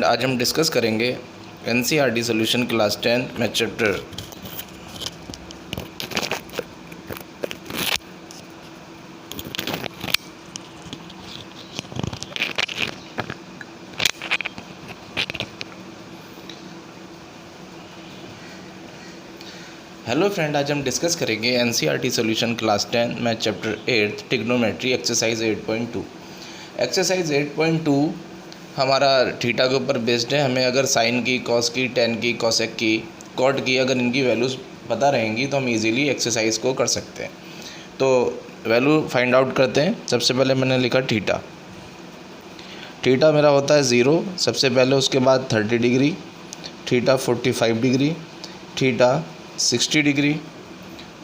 आज हम डिस्कस करेंगे NCERT solution class 10 math chapter. Hello friend, आज हम डिस्कस करेंगे NCERT solution class 10 math chapter 8 trigonometry exercise 8.2। Exercise 8.2 हमारा थीटा के ऊपर बेस्ड है। हमें अगर साइन की, कॉस की, टेन की, कॉसेक की, कॉट की अगर इनकी वैल्यूज़ पता रहेंगी तो हम इजीली एक्सरसाइज को कर सकते हैं। तो वैल्यू फाइंड आउट करते हैं। सबसे पहले मैंने लिखा थीटा। थीटा मेरा होता है 0 सबसे पहले, उसके बाद 30 degree, theta 45 degree, theta 60 degree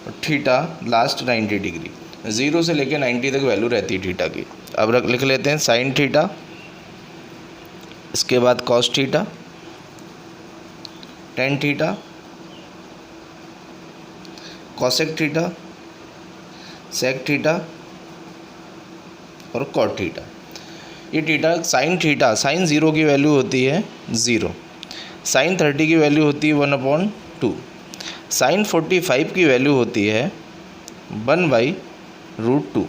और थीटा लास्ट 90 डिग्री। 0 से लेकर 90 तक वैल्यू रहती है थीटा की। अब लिख लेते हैं साइन थीटा, इसके बाद cos theta, tan theta, cosec theta, sec theta और कॉट थीटा। ये थीटा साइन थीटा, साइन 0 की वैल्यू होती है 0, साइन 30 की वैल्यू होती है 1/2, साइन 45 की वैल्यू होती है 1/√2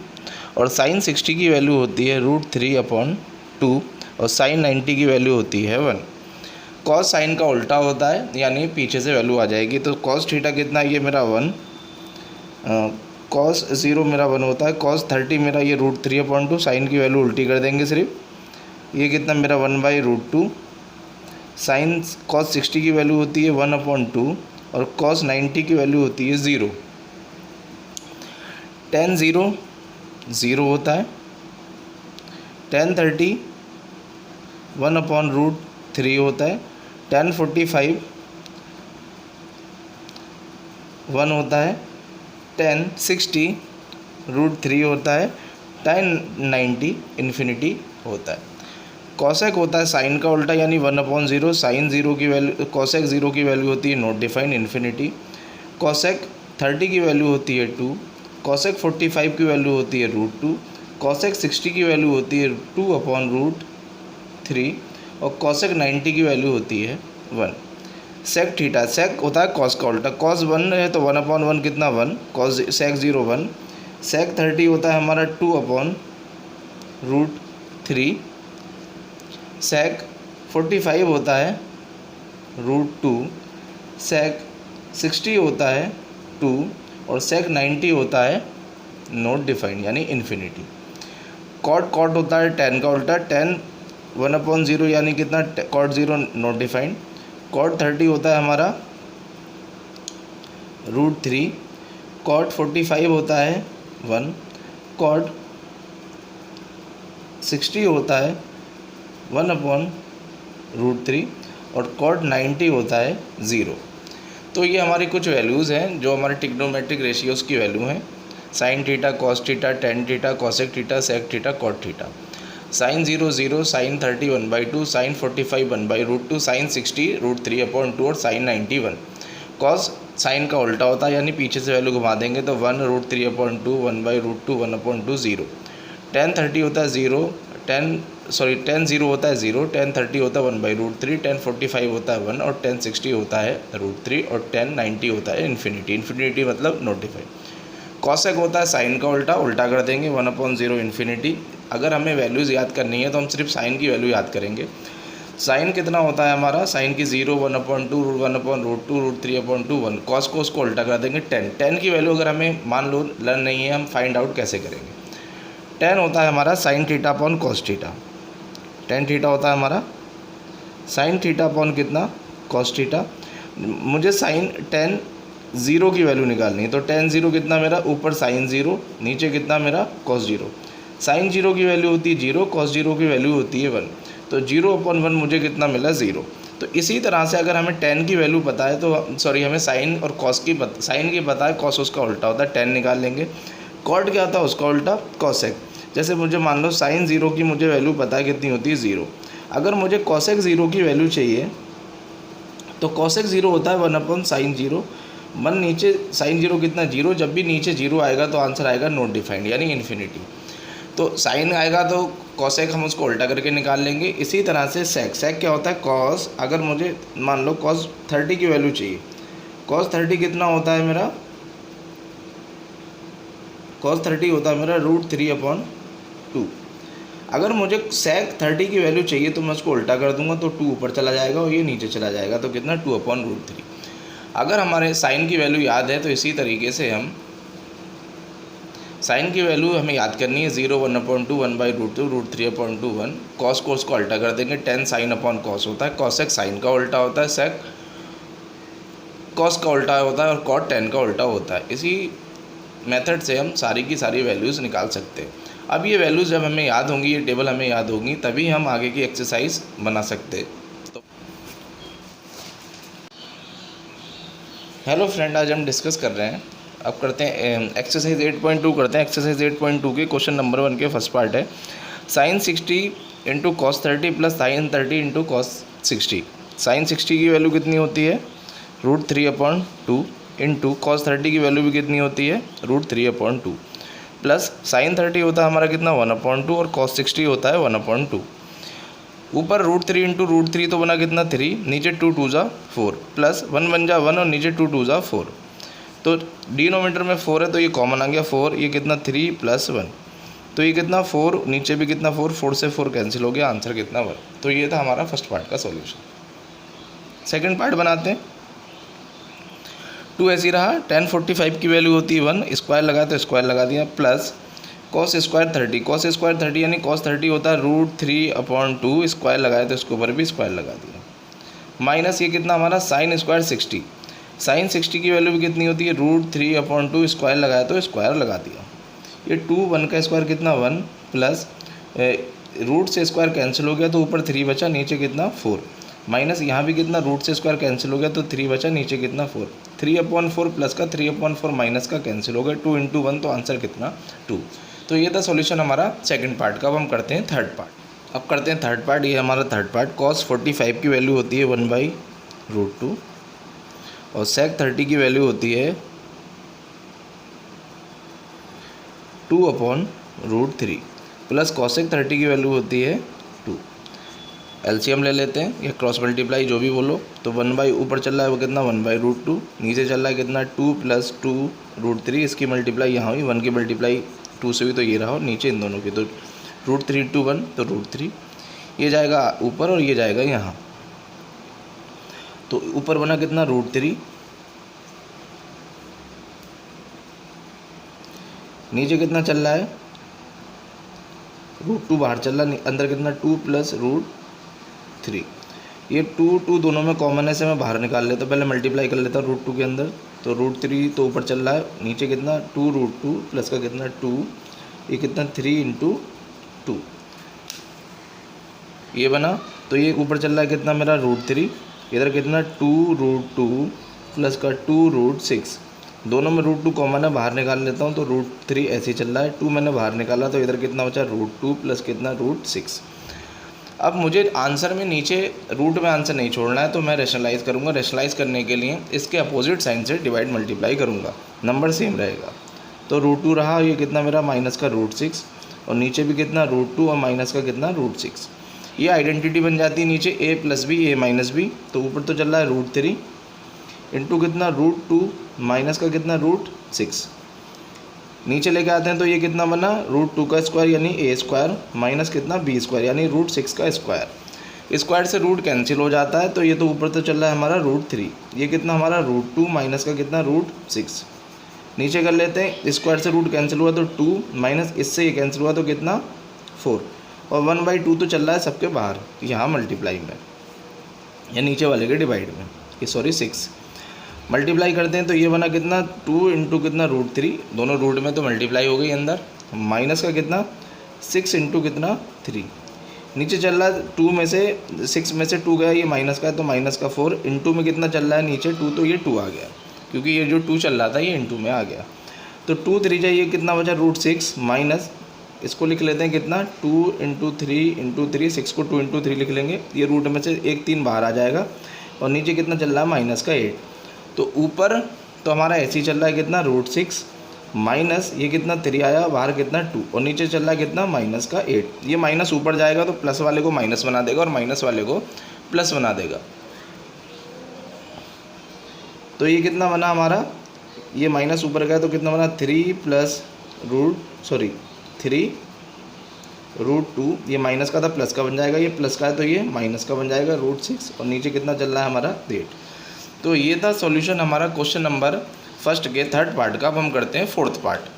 और साइन 60 की वैल्यू होती है √3/2 और साइन 90 की वैल्यू होती है 1। कॉस साइन का उल्टा होता है, यानी पीछे से वैल्यू आ जाएगी। तो कॉस थीटा कितना, ये मेरा 1, कॉस 0 मेरा 1 होता है, कॉस 30 मेरा ये √3/2, साइन की वैल्यू उल्टी कर देंगे सिर्फ। ये कितना मेरा 1/√2, साइन कॉस 60 की वैल्यू होती है 1/2 और कॉस 90 की वैल्यू होती है 0। टेन 0 होता है, टेन 30 1/√3 होता है, टेन 45 1 होता है, टेन 60 √3 होता है, टेन 90 इन्फिनिटी होता है। कॉसेक होता है साइन का उल्टा, यानी 1/0, साइन 0 की वैल्यू, कॉसेक 0 की वैल्यू होती है नॉट डिफाइंड इन्फिनिटी, कॉसेक 30 की वैल्यू होती है 2, कॉसेक 45 की वैल्यू होती है √2, कॉसेक 60 की वैल्यू होती है 2/√3 और कॉसेक 90 की वैल्यू होती है 1। सेक थीटा, सेक होता है कॉस का उल्टा, कॉस 1 है तो 1/1 कितना 1, कॉस सेक 0 1, सेक 30 होता है हमारा 2/√3, सेक 45 होता है √2, सेक 60 होता है 2 और सेक 90 होता है नॉट डिफाइंड यानी इन्फिनिटी। कॉट होता है टेन का उल्टा, टेन 1/0 यानी कितना, कॉट 0 नॉट डिफाइंड, कॉट 30 होता है हमारा √3, कॉट 45 होता है 1, कॉट 60 होता है 1/√3 और कॉट 90 होता है 0। तो ये हमारी कुछ वैल्यूज़ हैं जो हमारे ट्रिग्नोमेट्रिक रेशियोज़ की वैल्यू हैं। Sine theta, cos theta, tan theta, cosec theta, sec theta, cot theta. Sine 0 0, sine 30 1/2, sine 45 1/√2, sine 60 √3/2 और साइन 90 1। कॉस साइन का उल्टा होता है, यानी पीछे से वैल्यू घुमा देंगे तो 1√3/2, 1/√2, 1/2 0। टेन 30 होता है 0, टेन 0 होता है 0, टेन 30 होता है 1/√3, टेन 45 होता है 1 और टेन 60 होता है √3 और टेन 90 होता है इन्फिनिटी मतलब नॉट डिफाइंड। कॉसेक होता है साइन का उल्टा कर देंगे 1/0 इन्फिनिटी। अगर हमें वैल्यूज़ याद करनी है तो हम सिर्फ साइन की वैल्यू याद करेंगे। साइन कितना होता है हमारा, साइन की 0 1/2 1/√2 √3/2 1, कॉस को उसको उल्टा कर देंगे 10। 10 की वैल्यू अगर हमें मान लो लर्न नहीं है, हम फाइंड आउट कैसे करेंगे। 10 होता है हमारा sine theta upon cos theta, tan theta होता है हमारा साइन थीटा अपॉन कितना, कॉस थीटा। मुझे साइन टेन 0 की वैल्यू निकालनी है, तो टेन 0 कितना मेरा, ऊपर साइन 0, नीचे कितना मेरा कॉस 0। साइन 0 की वैल्यू होती है 0, कॉस 0 की वैल्यू होती है 1, तो 0/1 मुझे कितना मिला 0। तो इसी तरह से अगर हमें टेन की वैल्यू पता है तो हमें साइन और कॉस की साइन की पता है, कॉस उसका उल्टा होता है, टेन निकाल लेंगे। कॉट क्या होता है, उसका उल्टा कॉसेक। जैसे मुझे मान लो साइन 0 की मुझे वैल्यू पता है कितनी होती है 0, अगर मुझे कॉसेक 0 की वैल्यू चाहिए तो कॉसेक 0 होता है 1/sin 0, 1 नीचे साइन 0 कितना 0, जब भी नीचे 0 आएगा तो आंसर आएगा नॉट डिफाइंड यानी इन्फिनिटी। तो साइन आएगा तो कॉसेक हम उसको उल्टा करके निकाल लेंगे। इसी तरह से सेक, सेक क्या होता है कॉस, अगर मुझे मान लो कॉस 30 की वैल्यू चाहिए, कॉस 30 कितना होता है मेरा, कॉस 30 होता है मेरा √3/2। अगर मुझे सेक 30 की वैल्यू चाहिए तो मैं उसको उल्टा कर दूंगा तो 2 ऊपर चला जाएगा और ये नीचे चला जाएगा, तो कितना 2/√3। अगर हमारे साइन की वैल्यू याद है तो इसी तरीके से हम साइन की वैल्यू हमें याद करनी है 0 1/2 1/√2 √3/2 1। कॉस को उसको उल्टा कर देंगे, 10 साइन अपॉन कॉस होता है, कॉसेक साइन का उल्टा होता है, सेक कॉस का उल्टा होता है और कॉट 10 का उल्टा होता है। इसी मेथड से हम सारी की सारी वैल्यूज़ निकाल सकते हैं। अब ये वैल्यूज़ जब हमें याद होंगी, ये टेबल हमें याद होगी, तभी हम आगे की एक्सरसाइज बना सकते हैं। तो हेलो फ्रेंड, आज हम डिस्कस कर रहे हैं, अब करते हैं एक्सरसाइज 8.2 करते हैं। एक्सरसाइज 8.2 के क्वेश्चन नंबर 1 के फर्स्ट पार्ट है sine 60 into cos 30 plus sine 30 into cos 60। Sine 60 की वैल्यू कितनी होती है √3/2 इंटू कॉस 30 की वैल्यू भी कितनी होती है √3/2 प्लस साइन 30 होता है हमारा कितना 1/2 और कॉस 60 होता है 1/2। ऊपर √3 इंटू √3 तो बना कितना 3, नीचे 2 2 ज़ा 4 प्लस 1 1 ज़ा 1 और नीचे 2 2 ज़ा 4। तो डिनोमीटर में 4 है तो ये कॉमन आ गया 4, ये कितना 3 + 1, तो ये कितना 4, नीचे भी कितना 4, 4 से 4 कैंसिल हो गया, आंसर कितना 1। तो ये था हमारा फर्स्ट पार्ट का सॉल्यूशन। सेकंड पार्ट बनाते हैं। 2 ऐसी रहा, tan 45 की वैल्यू होती है 1, स्क्वायर लगा तो स्क्वायर लगा दिया, plus cos square 30, cos square 30 यानी cos 30 होता है √3/2, स्क्वायर लगाया तो इसके ऊपर भी स्क्वायर लगा दिया, माइनस ये कितना हमारा साइन स्क्वायर 60, साइन 60 की वैल्यू भी कितनी होती है √3/2, स्क्वायर लगाया तो स्क्वायर लगा दिया। ये 2 1 का स्क्वायर कितना 1 प्लस रूट से स्क्वायर कैंसिल हो गया तो ऊपर 3 बचा, नीचे कितना 4, माइनस यहाँ भी कितना रूट से स्क्वायर कैंसिल हो गया तो 3 बचा, नीचे कितना 4, 3/4 प्लस का 3/4 माइनस का कैंसिल हो गया, 2 × 1 तो आंसर कितना 2। तो ये था सॉल्यूशन हमारा सेकंड पार्ट का। अब हम करते हैं थर्ड पार्ट। अब करते हैं थर्ड पार्ट। ये हमारा थर्ड पार्ट, cos 45 की वैल्यू होती है 1/√2 और sec 30 की वैल्यू होती है 2/√3 प्लस cosec 30 की वैल्यू होती है 2। एलसीएम ले लेते हैं या क्रॉस मल्टीप्लाई जो भी बोलो। तो 1 ऊपर चल रहा है वो कितना 1/√2, नीचे चल रहा है कितना 2 + 2√3, इसकी मल्टीप्लाई यहाँ हुई, 1 की मल्टीप्लाई 2 से हुई तो ये रहा, और नीचे इन दोनों की तो √3 × 1 तो √3, ये जाएगा ऊपर और ये जाएगा यहाँ, तो ऊपर बना कितना √3, नीचे कितना चल रहा है √2 बाहर चल रहा है, अंदर कितना 2 + √3, ये 2 2 दोनों में कॉमन है से मैं बाहर निकाल लेता हूँ, पहले मल्टीप्लाई कर लेता हूँ √2 के अंदर, तो √3 तो ऊपर चल रहा है, नीचे कितना 2√2 प्लस का कितना 2, ये कितना 3 × 2 ये बना, तो ये ऊपर चल रहा है कितना मेरा √3, इधर कितना 2√2 प्लस का 2√6, दोनों में √2 कॉमन है, बाहर निकाल लेता हूँ तो √3 ऐसे ही चल रहा है, 2 मैंने बाहर निकाला तो इधर कितना बचा √2 प्लस कितना √6। अब मुझे आंसर में नीचे रूट में आंसर नहीं छोड़ना है तो मैं रेशनलाइज करूँगा। रेशनलाइज करने के लिए इसके अपोजिट साइन से डिवाइड मल्टीप्लाई करूँगा, नंबर सेम रहेगा, तो √2 रहा, ये कितना मेरा माइनस का √6 और नीचे भी कितना √2 और माइनस का कितना √6, ये आइडेंटिटी बन जाती है नीचे a + b a - b, तो ऊपर तो चल रहा है √3 इंटू कितना √2 माइनस का कितना √6, नीचे लेके आते हैं तो ये कितना बना √2 का स्क्वायर यानी a² माइनस कितना b² यानी √6 का स्क्वायर, स्क्वायर से रूट कैंसिल हो जाता है, तो ये तो ऊपर तो चल रहा है हमारा √3, ये कितना हमारा √2 माइनस का कितना √6, नीचे कर लेते हैं, स्क्वायर से रूट कैंसिल हुआ तो 2 माइनस इससे ये कैंसिल हुआ तो कितना 4 और 1/2 तो चल रहा है सबके बाहर यहाँ मल्टीप्लाई में या नीचे वाले के डिवाइड में, ये सॉरी 6 मल्टीप्लाई करते हैं तो ये बना कितना 2 × कितना √3, दोनों रूट में तो मल्टीप्लाई हो गई अंदर, माइनस का कितना 6 × कितना 3, नीचे चल रहा है 2 में से 6 में से 2 गया, ये माइनस का है तो माइनस का 4 इंटू में कितना चल रहा है नीचे 2, तो ये 2 आ गया, क्योंकि ये जो 2 चल रहा था ये इंटू में आ गया, तो 2 3 ये कितना बचा √6 माइनस, इसको लिख लेते हैं कितना 2 × 3 × 3, 6 को 2 × 3 लिख लेंगे, ये रूट में से 1 3 बाहर आ जाएगा और नीचे कितना चल रहा है माइनस का 8, तो ऊपर तो हमारा ऐसे ही चल रहा है कितना √6 माइनस ये कितना 3 आया, बाहर कितना 2 और नीचे चल रहा है कितना माइनस का 8। ये माइनस ऊपर जाएगा तो प्लस वाले को माइनस बना देगा और माइनस वाले को प्लस बना देगा। तो ये कितना बना हमारा, ये माइनस ऊपर गया तो कितना बना 3 प्लस √2, ये माइनस का था प्लस का बन जाएगा, ये प्लस का है तो ये माइनस का बन जाएगा √6 और नीचे कितना चल रहा है हमारा 8। तो ये था सॉल्यूशन हमारा क्वेश्चन नंबर फर्स्ट के थर्ड पार्ट का। अब हम करते हैं फोर्थ पार्ट।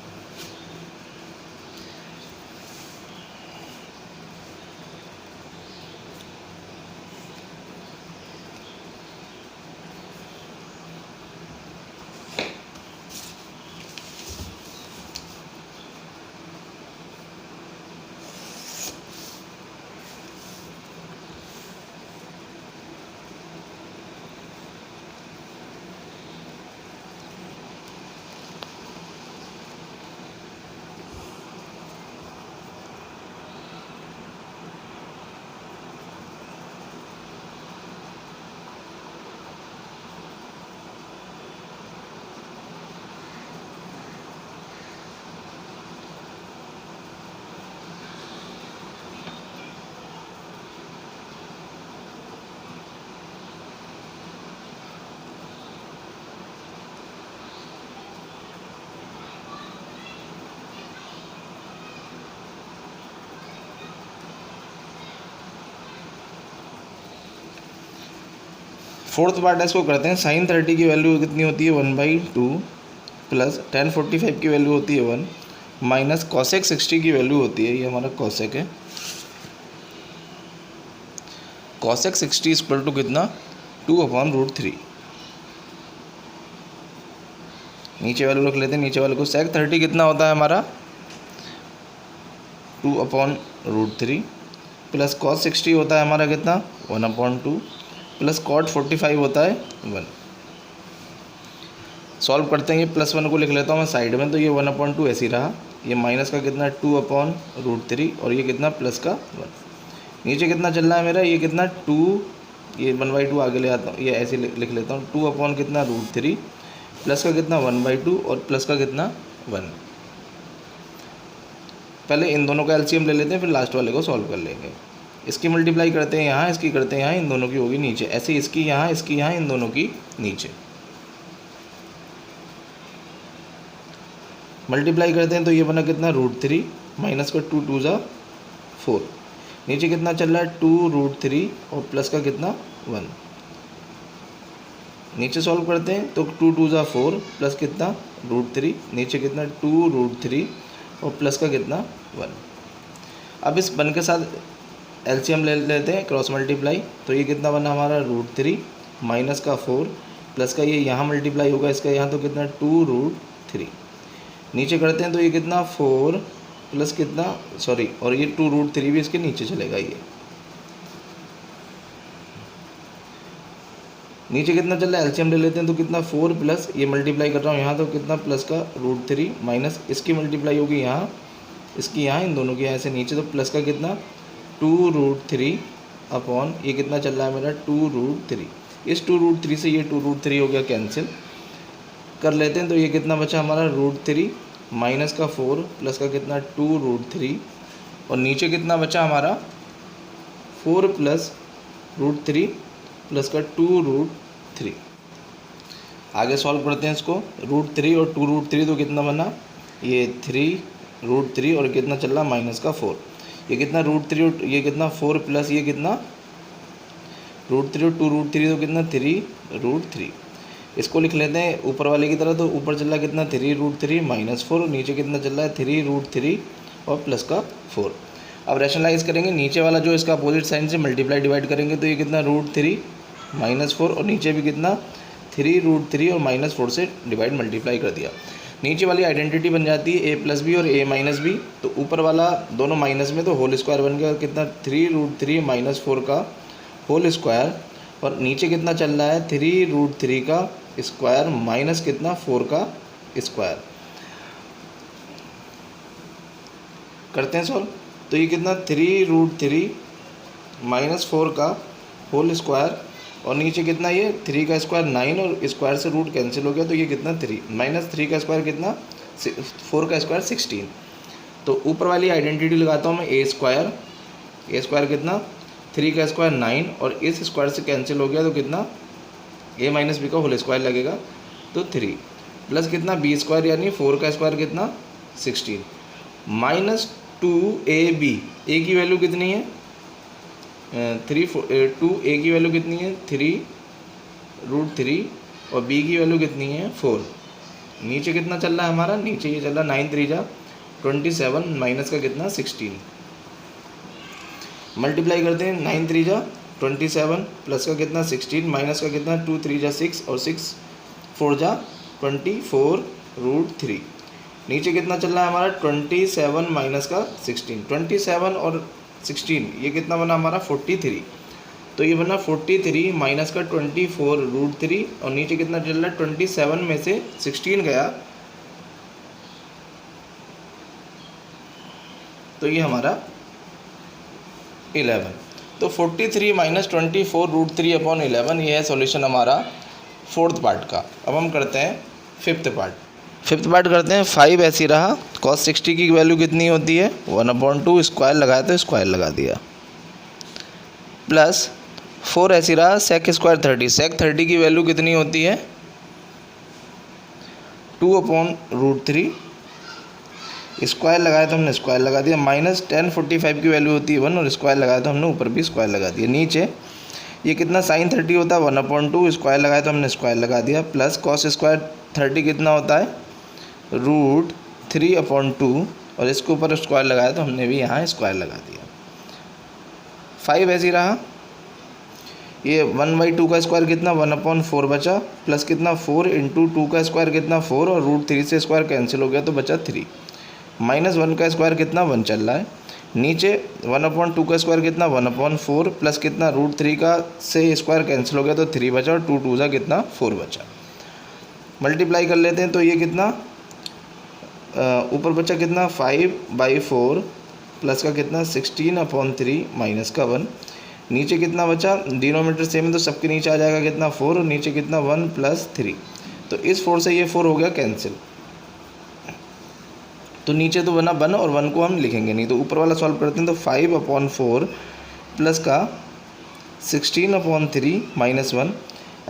फोर्थ पार्ट है, इसको करते हैं। sin 30 की वैल्यू कितनी होती है 1/2 प्लस tan 45 की वैल्यू होती है 1 माइनस cosec 60 की वैल्यू होती है, ये हमारा cosec है, cosec 60 इक्वल टू कितना 2/√3। नीचे वैल्यू रख लेते हैं, नीचे वाले को sec 30 कितना होता है हमारा 2/√3 प्लस cos 60 होता है हमारा कितना 1/2 प्लस cot 45 होता है 1। सॉल्व करते हैं, ये +1 को लिख लेता हूँ मैं साइड में, तो ये 1/2 ऐसे ही रहा, ये माइनस का कितना 2/√3 और ये कितना प्लस का 1। नीचे कितना चल रहा है मेरा, ये कितना 2, ये 1/2 आगे ले आता हूँ, ये ऐसे लिख लेता हूँ 2/ कितना √3 प्लस का कितना 1/2 और प्लस का कितना 1। पहले इन दोनों का एलसीएम ले लेते हैं, फिर लास्ट वाले को सॉल्व कर लेंगे। इसकी मल्टीप्लाई करते हैं यहाँ, इसकी करते हैं यहाँ, इन दोनों की होगी नीचे, ऐसे इसकी यहाँ, इन दोनों की नीचे मल्टीप्लाई करते हैं तो ये बना कितना √3 माइनस का 2 2 ज़ा 4, नीचे कितना चल रहा है 2√3 और प्लस का कितना 1। नीचे सॉल्व करते हैं तो 2 2 ज़ा 4 प्लस कितना √3, नीचे कितना 2√3 और प्लस का कितना 1। अब इस 1 के साथ एलसीएम ले लेते हैं, क्रॉस मल्टीप्लाई, तो ये कितना बना हमारा √3 माइनस का 4 प्लस का ये यहाँ मल्टीप्लाई होगा इसका यहाँ, तो कितना 2√3। नीचे करते हैं तो ये कितना 4 प्लस कितना और ये 2√3 भी इसके नीचे चलेगा। ये नीचे कितना चल रहा है, एलसीएम ले लेते हैं तो कितना 4 प्लस ये मल्टीप्लाई कर रहा हूँ यहाँ, तो कितना प्लस का √3 माइनस इसकी मल्टीप्लाई होगी यहाँ, इसकी यहाँ, इन दोनों की यहाँ से नीचे, तो प्लस का कितना 2√3 अपॉन ये कितना चल रहा है मेरा 2√3। इस 2√3 से ये 2√3 हो गया कैंसिल कर लेते हैं, तो ये कितना बचा हमारा √3 माइनस का 4 प्लस का कितना 2√3 और नीचे कितना बचा हमारा 4 प्लस √3 प्लस का 2√3। आगे सॉल्व करते हैं इसको, √3 और 2√3 तो कितना बना ये 3√3 और कितना चल रहा माइनस का 4, ये कितना √3 और ये कितना 4 प्लस ये कितना √3 और 2√3 तो कितना 3√3। इसको लिख लेते हैं ऊपर वाले की तरह, तो ऊपर चल रहा है कितना 3√3 माइनस 4 और नीचे कितना चल रहा है 3√3 और प्लस का 4। अब रैशनलाइज करेंगे, नीचे वाला जो इसका अपोजिट साइन से मल्टीप्लाई डिवाइड करेंगे तो ये कितना √3 माइनस 4 और नीचे भी कितना 3√3 और माइनस 4 से डिवाइड मल्टीप्लाई कर दिया। नीचे वाली आइडेंटिटी बन जाती है a+b और a-b, तो ऊपर वाला दोनों माइनस में तो होल स्क्वायर बन गया कितना 3√3 माइनस 4 का होल स्क्वायर और नीचे कितना चल रहा है 3√3 का स्क्वायर माइनस कितना 4 का स्क्वायर। करते हैं सॉल्व, तो ये कितना 3√3 माइनस 4 का होल स्क्वायर और नीचे कितना ये 3 का स्क्वायर 9 और स्क्वायर से रूट कैंसिल हो गया, तो ये कितना 3 माइनस 3 का स्क्वायर कितना 4 का स्क्वायर 16। तो ऊपर वाली आइडेंटिटी लगाता हूँ मैं, ए स्क्वायर कितना 3 का स्क्वायर 9, और इस स्क्वायर से कैंसिल हो गया तो कितना ए माइनस बी का होल स्क्वायर लगेगा तो 3, प्लस कितना बी स्क्वायर यानी 4 का स्क्वायर कितना 16, माइनस 2ab, ए की वैल्यू कितनी है 2a की वैल्यू कितनी है 3√3, और b की वैल्यू कितनी है 4। नीचे कितना चल रहा है हमारा, नीचे ये चल रहा 9 3 जा 27, माइनस का कितना 16, मल्टीप्लाई करते हैं 9 3 जा 27, प्लस का कितना 16, माइनस का कितना 2 3 जा 6, और 6 4 जा 24√3। नीचे कितना चल रहा है हमारा 27 माइनस का 16, 27 और 16 ये कितना बना हमारा 43। तो ये बना 43 माइनस का 24√3, और नीचे कितना चल रहा है 27 में से 16 गया तो ये हमारा 11। तो 43 माइनस 24√3 अपॉन 11, ये है सॉल्यूशन हमारा फोर्थ पार्ट का। अब हम करते हैं फिफ्थ पार्ट करते हैं। 5 ऐसी रहा, cos 60 की वैल्यू कितनी होती है 1/2, स्क्वायर लगाया तो स्क्वायर लगा दिया, प्लस 4 ऐसी रहा, sec स्क्वायर 30, sec 30 की वैल्यू कितनी होती है 2/√3, स्क्वायर लगाया तो हमने स्क्वायर लगा दिया, माइनस tan 45 की वैल्यू होती है 1, और स्क्वायर लगाया तो हमने ऊपर भी स्क्वायर लगा दिया। नीचे ये कितना sin 30 होता है 1/2, स्क्वायर लगाया तो हमने स्क्वायर लगा दिया, प्लस cos स्क्वायर 30 कितना होता है √3/2, और इसके ऊपर स्क्वायर लगाया तो हमने भी यहाँ स्क्वायर लगा दिया। 5 ऐसी रहा, ये 1/2 का स्क्वायर कितना 1/4 बचा, प्लस कितना 4 इंटू 2 का स्क्वायर कितना 4, और √3 से स्क्वायर कैंसिल हो गया तो बचा 3, माइनस 1 का स्क्वायर कितना 1 चल रहा है। नीचे 1/2 का स्क्वायर कितना 1/4, प्लस कितना √3 का से स्क्वायर कैंसिल हो गया तो 3 बचा, और 2 2 सा कितना 4 बचा। मल्टीप्लाई कर लेते हैं तो ये कितना ऊपर बचा कितना 5/4, प्लस का कितना 16/3 माइनस का 1। नीचे कितना बचा, डिनोमीटर सेम है तो सबके नीचे आ जाएगा कितना 4, और नीचे कितना 1 + 3, तो इस 4 से ये 4 हो गया कैंसिल। तो नीचे तो बना 1 और 1 को हम लिखेंगे नहीं, तो ऊपर वाला सॉल्व करते हैं। तो 5/4 प्लस का 16/3 माइनस 1,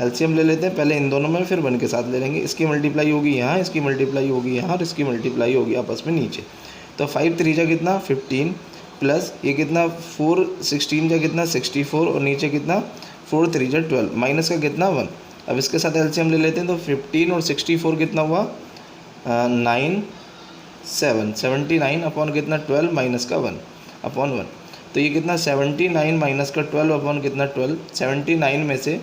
एलसीएम ले लेते हैं पहले इन दोनों में, फिर 1 के साथ ले लेंगे। इसकी मल्टीप्लाई होगी यहाँ, इसकी मल्टीप्लाई होगी यहाँ, और इसकी मल्टीप्लाई होगी आपस में नीचे। तो 5 3 जा कितना 15, प्लस ये कितना 4 16 जा कितना 64, और नीचे कितना 4 3 जा 12, माइनस का कितना 1। अब इसके साथ एलसीएम ले लेते हैं, तो 15 और 64 कितना हुआ 79 अपॉन कितना 12 माइनस का 1/1। तो ये कितना 79 माइनस का 12 अपॉन कितना 12, 79 में से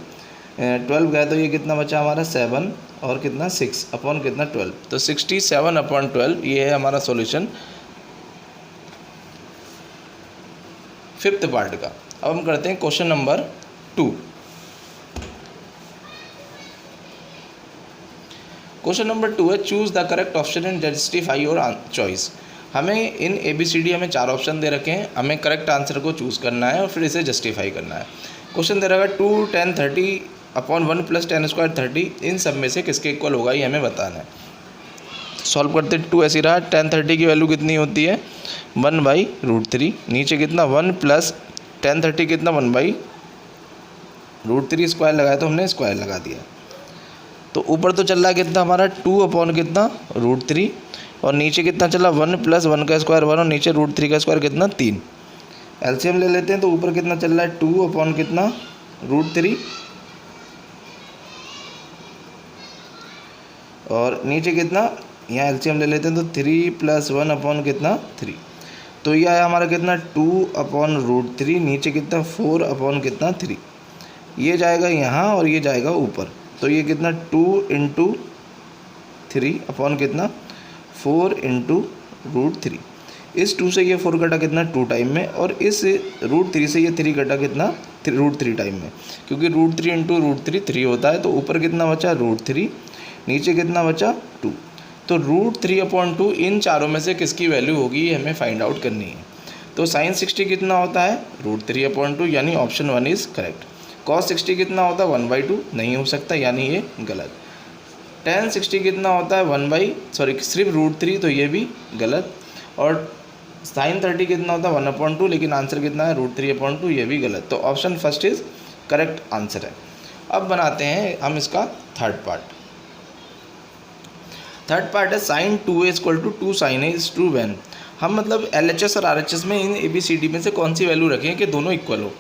12 गया तो ये कितना बचा हमारा 7, और कितना 6 अपॉन कितना 12, तो 67/12 ये है हमारा सॉल्यूशन फिफ्थ पार्ट का। अब हम करते हैं क्वेश्चन नंबर 2। क्वेश्चन नंबर 2 है, choose the correct option and justify your choice. हमें इन ABCD हमें 4 ऑप्शन दे रखे हैं, हमें करेक्ट आंसर को चूज़ करना है और फिर इसे जस्टिफाई करना है। क्वेश्चन दे रखा है 2 10 30/1 + tan स्क्वायर 30, इन सब में से किसके इक्वल होगा ये हमें बताना है। सॉल्व करते 2 ऐसी रहा, tan 30 की वैल्यू कितनी होती है 1/√3, नीचे कितना 1 प्लस tan 30 कितना 1/√3, स्क्वायर लगाया तो हमने स्क्वायर लगा दिया। तो ऊपर तो चल रहा है कितना हमारा 2 अपॉन कितना √3, और नीचे कितना चला 1 + 1 का स्क्वायर 1, और नीचे √3 का स्क्वायर कितना 3। एलसीएम ले लेते हैं, तो ऊपर कितना चल रहा है 2 अपॉन कितना √3, और नीचे कितना यहाँ एलसीएम ले लेते हैं तो 3 + 1 अपॉन कितना 3। तो यह है हमारा कितना 2/√3, नीचे कितना 4 अपॉन कितना 3, ये जाएगा यहाँ और ये जाएगा ऊपर, तो ये कितना 2 × 3 अपॉन कितना 4 × √3। इस 2 से ये 4 कटा कितना 2 टाइम में, और इस √3 से ये 3 कटा कितना √3 टाइम में, क्योंकि √3 × √3 3 होता है। तो ऊपर कितना बचा √3, नीचे कितना बचा 2। तो √3/2 इन चारों में से किसकी वैल्यू होगी ये हमें फाइंड आउट करनी है। तो sin 60 कितना होता है √3/2, यानी ऑप्शन 1 इज़ करेक्ट। cos 60 कितना होता है 1/2, नहीं हो सकता, यानी ये गलत। tan 60 कितना होता है 1/, सिर्फ √3, तो ये भी गलत। और sin 30 कितना होता है 1/2, लेकिन आंसर कितना है √3/2, ये भी गलत। तो option first is correct answer है। अब बनाते हैं हम इसका थर्ड पार्ट। थर्ड पार्ट है sin 2a = 2 sin a is true when। हम मतलब LHS और RHS में इन ABCD में से कौन सी वैल्यू रखें कि दोनों इक्वल हो।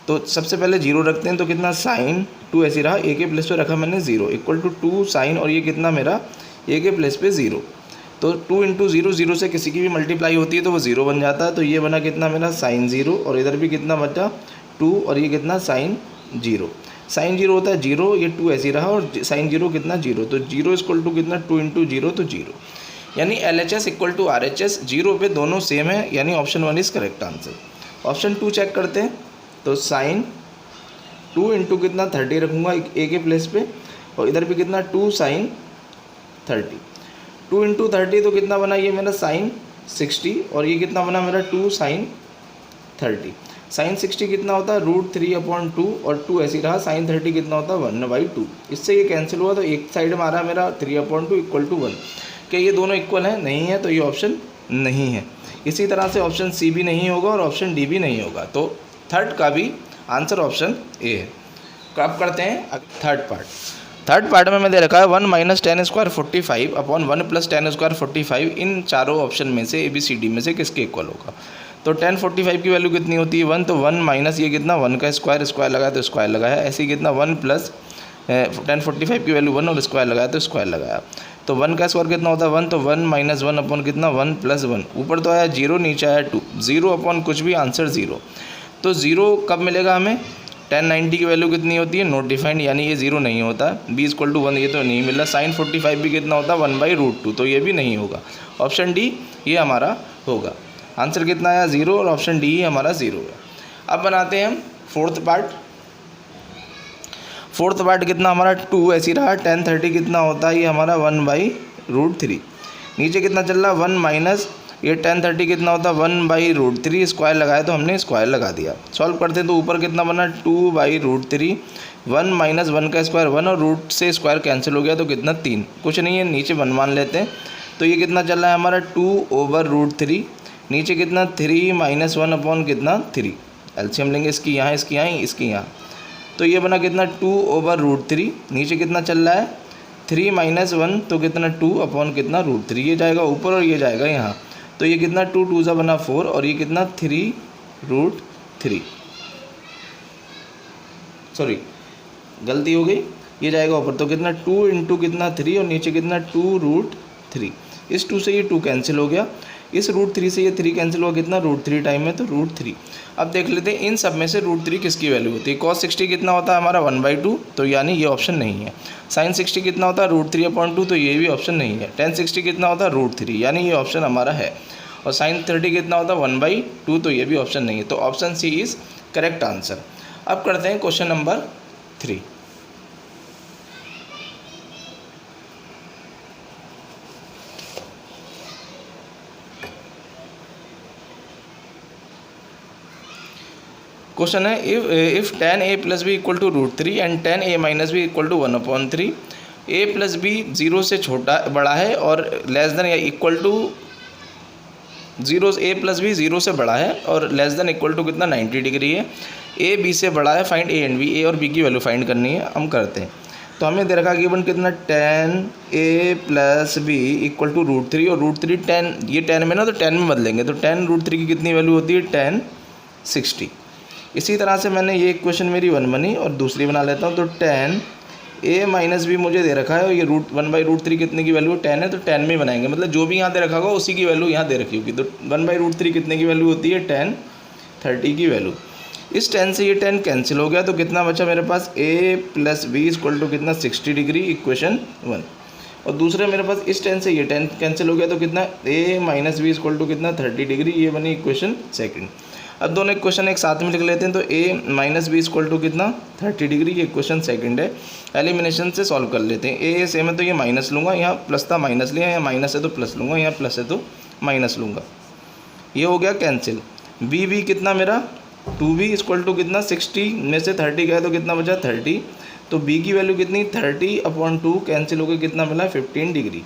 तो सबसे पहले 0 रखते हैं, तो कितना sin 2 ऐसे रहा, a के प्लेस पे रखा मैंने 0 = 2 sin, और ये कितना मेरा a के प्लेस पे 0। तो 2 × 0, 0 से किसी की भी मल्टीप्लाई होती है तो वो 0 बन जाता है। तो ये बना कितना मेरा sin 0, और इधर भी कितना बचा 2, और ये कितना sin 0। sin 0 होता है 0, ये 2 ऐसे रहा, और sin 0 कितना 0, तो 0 = कितना 2 × 0, तो 0। यानी LHS = RHS 0 पे दोनों सेम है, यानी option 1 is correct answer. Option 2 check करते हैं, तो sin 2 × कितना 30 रखूँगा a के प्लेस पे, और इधर भी कितना 2 sin 30। 2 × 30 तो कितना बना ये मेरा sin 60, और ये कितना बना मेरा 2 sin 30। sin 60 कितना होता है √3/2, और 2 ऐसे रहा। sin 30 कितना होता है 1/2। इससे ये कैंसिल हुआ, तो एक साइड में आ रहा मेरा 3/2 = 1। क्या ये दोनों इक्वल हैं? नहीं है, तो ये ऑप्शन नहीं है। इसी तरह से ऑप्शन सी भी नहीं होगा और ऑप्शन डी भी नहीं होगा। तो थर्ड का भी आंसर ऑप्शन ए है। अब करते हैं थर्ड पार्ट। थर्ड पार्ट में मैं दे रखा है 1 - tan² 45 अपॉन 1 + tan² 45। इन चारों ऑप्शन में से ABCD में से किसके इक्वल होगा। तो tan 45 की वैल्यू कितनी होती है 1, तो 1 माइनस ये कितना 1 का स्क्वायर लगाया तो स्क्वायर लगाया, ऐसे ही कितना 1 + tan 45 की वैल्यू 1 और स्क्वायर लगाया तो स्क्वायर लगाया। तो 1 का स्क्वायर कितना होता है 1, तो 1 - 1 अपॉन कितना 1 + 1। ऊपर तो आया 0, नीचे आया 2, 0 अपॉन कुछ भी आंसर 0। तो 0 कब मिलेगा हमें, tan 90 की वैल्यू कितनी होती है नॉट डिफाइंड, यानी ये 0 नहीं होता। b = 1 ये तो नहीं मिला। sin 45 भी कितना होता है 1/√2, तो ये भी नहीं होगा। ऑप्शन डी ये हमारा होगा। आंसर कितना आया 0, और ऑप्शन डी ही हमारा 0 है। अब बनाते हैं हम फोर्थ पार्ट। फोर्थ पार्ट कितना हमारा 2 ऐसी रहा। tan 30 कितना होता है ये हमारा 1/√3। नीचे कितना चल रहा 1 माइनस ये tan 30 कितना होता है 1/√3। स्क्वायर लगाया तो हमने स्क्वायर लगा दिया। सॉल्व करते हैं तो ऊपर कितना बना 2/√3। 1 - 1 का स्क्वायर 1, और रूट से स्क्वायर कैंसिल हो गया तो कितना 3। कुछ नहीं है, नीचे 1 मान लेते हैं। तो ये कितना चल रहा है हमारा 2/√3। नीचे कितना 3 - 1 अपॉन कितना 3। एलसीएम लेंगे इसकी यहाँ, इसकी यहाँ, इसकी यहाँ। तो ये बना कितना 2/√3। नीचे कितना चल रहा है 3 - 1, तो कितना 2 अपॉन कितना √3। ये जाएगा ऊपर और ये जाएगा यहाँ। तो ये कितना 2 × 2 बना 4, और ये कितना 3√3। सॉरी गलती हो गई, ये जाएगा ऊपर। तो कितना 2 × कितना 3, और नीचे कितना 2√3। इस 2 से ये 2 कैंसिल हो गया, इस √3 से ये 3 कैंसिल हुआ, कितना √3 टाइम में, तो √3। अब देख लेते हैं इन सब में से √3 किसकी वैल्यू होती है। cos 60 कितना होता है हमारा 1/2, तो यानी ये ऑप्शन नहीं है। sin 60 कितना होता है √3/2, तो ये भी ऑप्शन नहीं है। tan 60 कितना होता है √3, यानी ये ऑप्शन हमारा है। और sin 30 कितना होता है 1/2, तो ये भी ऑप्शन नहीं है। तो option C is correct answer. अब करते हैं क्वेश्चन नंबर 3। क्वेश्चन है if tan a + b = √3 and tan a - b = 1/3। a + b 0 से छोटा बड़ा है और लेस देन या इक्वल टू 0, a + b 0 से बड़ा है और लेस देन इक्वल टू कितना 90 डिग्री है। a b से बड़ा है, find a and b। a और b की वैल्यू फाइंड करनी है, हम करते हैं। तो हमें दे रखा गिवन कितना tan a + b = √3, और √3 tan, ये tan में ना, तो tan में बदलेंगे। तो tan √3 की कितनी वैल्यू होती है tan 60। इसी तरह से मैंने ये इक्वेशन मेरी 1 बनी, और दूसरी बना लेता हूँ। तो tan a - b मुझे दे रखा है, और ये 1/√3 कितने की वैल्यू 10 है, तो 10 में बनाएंगे। मतलब जो भी यहाँ दे रखा होगा उसी की वैल्यू यहाँ दे रखी होगी। तो 1/√3 कितने की वैल्यू होती है tan 30 की वैल्यू। इस 10 से ये 10 कैंसिल हो गया, तो कितना बचा मेरे पास a + b = कितना 60 डिग्री, इक्वेशन 1। और दूसरे मेरे पास इस 10 से ये 10 कैंसिल हो गया, तो कितना a - b = कितना 30 डिग्री, ये बनी इक्वेशन सेकंड। अब दोनों इक्वेशन एक साथ में लिख लेते हैं। तो a - b = कितना 30 डिग्री, ये इक्वेशन सेकंड है। एलिमिनेशन से सॉल्व कर लेते हैं। a सेम है तो ये माइनस लूँगा, यहाँ प्लस था माइनस लिया, यहाँ माइनस है तो प्लस लूँगा, यहाँ प्लस है तो माइनस लूँगा। ये हो गया कैंसिल। b कितना मेरा 2b इक्वल टू कितना 60 में से 30 गया तो कितना बचा 30, तो b की वैल्यू कितनी 30/2 कैंसिल होकर कितना मिला 15 डिग्री।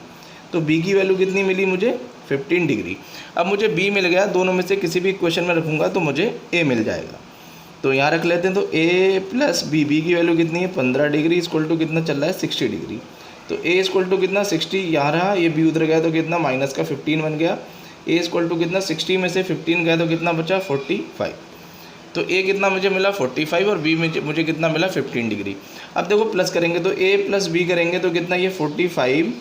तो b की वैल्यू कितनी मिली मुझे 15 डिग्री। अब मुझे b मिल गया, दोनों में से किसी भी इक्वेशन में रखूँगा तो मुझे a मिल जाएगा। तो यहाँ रख लेते हैं, तो a प्लस b, b की वैल्यू कितनी है 15 डिग्री इक्वल टू कितना चल रहा है 60 डिग्री। तो a इक्वल टू कितना 60 यहाँ रहा, ये b उधर गया तो कितना माइनस का 15 बन गया। a इक्वल टू कितना 60 में से 15 गया तो कितना बचा 45। तो a कितना मुझे मिला 45 और b में मुझे कितना मिला 15 डिग्री। अब देखो प्लस करेंगे तो a प्लस b करेंगे तो कितना ये 45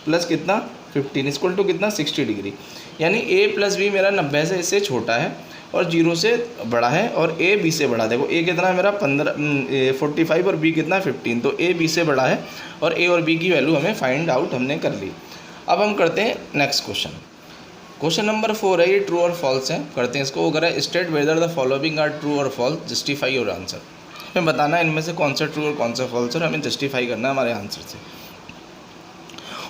प्लस कितना 15 इक्वल टू कितना 60 डिग्री। यानी a प्लस b मेरा 90 से इससे छोटा है और 0 से बड़ा है और a b से बड़ा। देखो a कितना है मेरा 45 और b कितना 15, तो a b से बड़ा है और a और b की वैल्यू हमें फाइंड आउट हमने कर ली। अब हम करते हैं नेक्स्ट क्वेश्चन। क्वेश्चन नंबर 4 है, ये ट्रू और फॉल्स है। करते हैं इसको। अगर state whether the following are true और फॉल्स, जस्टिफाई योर आंसर। हमें बताना है इनमें से कौन सा ट्रू और कौन सा फॉल्स है और हमें जस्टिफाई करना है हमारे आंसर से।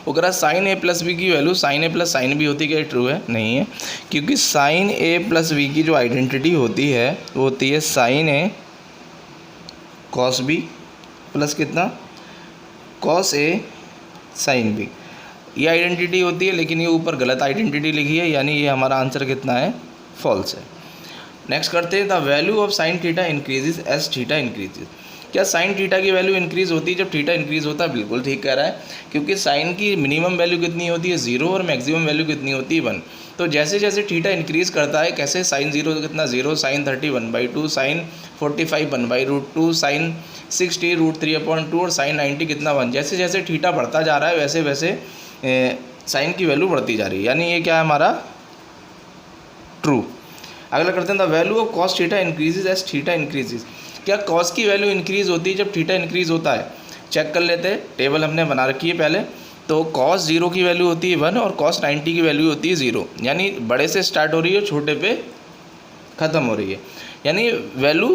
अगर साइन ए प्लस बी की वैल्यू साइन ए प्लस साइन बी होती है, क्या ट्रू है? नहीं है, क्योंकि साइन ए प्लस बी की जो आइडेंटिटी होती है वो होती है साइन ए कॉस बी प्लस कितना कॉस ए साइन बी। ये आइडेंटिटी होती है, लेकिन ये ऊपर गलत आइडेंटिटी लिखी है, यानी ये हमारा आंसर कितना है फॉल्स है। नेक्स्ट करते हैं, the value of sine theta increases as theta increases. क्या साइन थीटा की वैल्यू इंक्रीज़ होती है जब थीटा इंक्रीज़ होता है? बिल्कुल ठीक कह रहा है, क्योंकि साइन की मिनिमम वैल्यू कितनी होती है 0 और मैक्सिमम वैल्यू कितनी होती है 1। तो जैसे जैसे थीटा इंक्रीज़ करता है, कैसे साइन 0 कितना 0, साइन 30 1/2, साइन 45 1/√2, साइन 60 √3/2 और साइन 90 कितना 1। जैसे जैसे थीटा बढ़ता जा रहा है वैसे वैसे साइन की वैल्यू बढ़ती जा रही है, यानी ये क्या है हमारा ट्रू। अगला करते हैं, the value of cos theta increases as theta increases. क्या कॉस की वैल्यू इंक्रीज़ होती है जब थीटा इंक्रीज़ होता है? चेक कर लेते हैं, टेबल हमने बना रखी है पहले। तो कॉस 0 की वैल्यू होती है 1 और कॉस 90 की वैल्यू होती है 0, यानी बड़े से स्टार्ट हो रही है छोटे पे ख़त्म हो रही है, यानी वैल्यू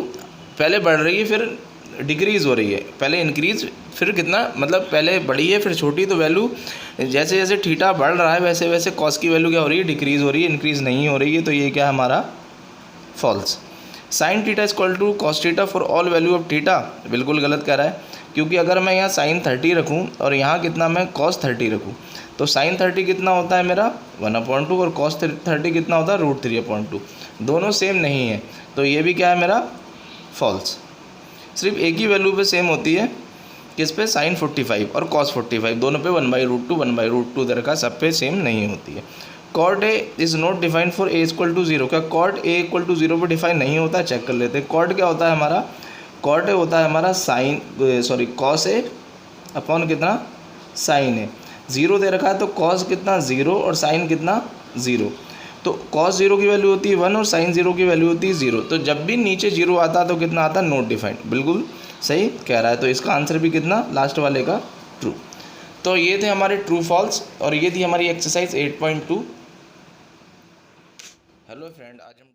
पहले बढ़ रही है फिर डिक्रीज़ हो रही है, पहले इंक्रीज़ फिर कितना, मतलब पहले बड़ी है फिर छोटी। तो वैल्यू जैसे जैसे थीटा बढ़ रहा है वैसे वैसे कॉस की वैल्यू क्या हो रही है डिक्रीज़ हो रही है, इंक्रीज़ नहीं हो रही है। तो ये क्या है हमारा false. Sine theta equal to cos theta for all value of theta, बिल्कुल गलत कह रहा है, क्योंकि अगर मैं यहाँ साइन 30 रखूँ और यहाँ कितना मैं कॉस 30 रखूँ, तो साइन 30 कितना होता है मेरा 1/2 और कॉस 30 कितना होता है √3/2, दोनों सेम नहीं है। तो ये भी क्या है मेरा फॉल्स। सिर्फ एक ही वैल्यू पे सेम होती है, किस पे? साइन 45 और कॉस 45, दोनों पे 1/√2 1/√2 इधर का सब पे सेम नहीं होती है। Cot A is not defined for A equal to 0। क्या कॉट ए इक्वल टू 0 पर डिफाइन नहीं होता है? चेक कर लेते हैं। कॉट क्या होता है हमारा? कॉट ए होता है हमारा कॉस ए अपॉन कितना साइन ए। 0 दे रखा है तो कॉस कितना 0 और साइन कितना 0। तो कॉस 0 की वैल्यू होती है 1 और साइन 0 की वैल्यू होती है 0। तो जब भी नीचे 0 आता है तो कितना आता है नॉट डिफाइंड। बिल्कुल सही कह रहा है, तो इसका आंसर भी कितना लास्ट वाले का ट्रू। तो ये थे हमारे ट्रू फॉल्स और ये थी हमारी एक्सरसाइज 8.2। हेलो फ्रेंड, आज हम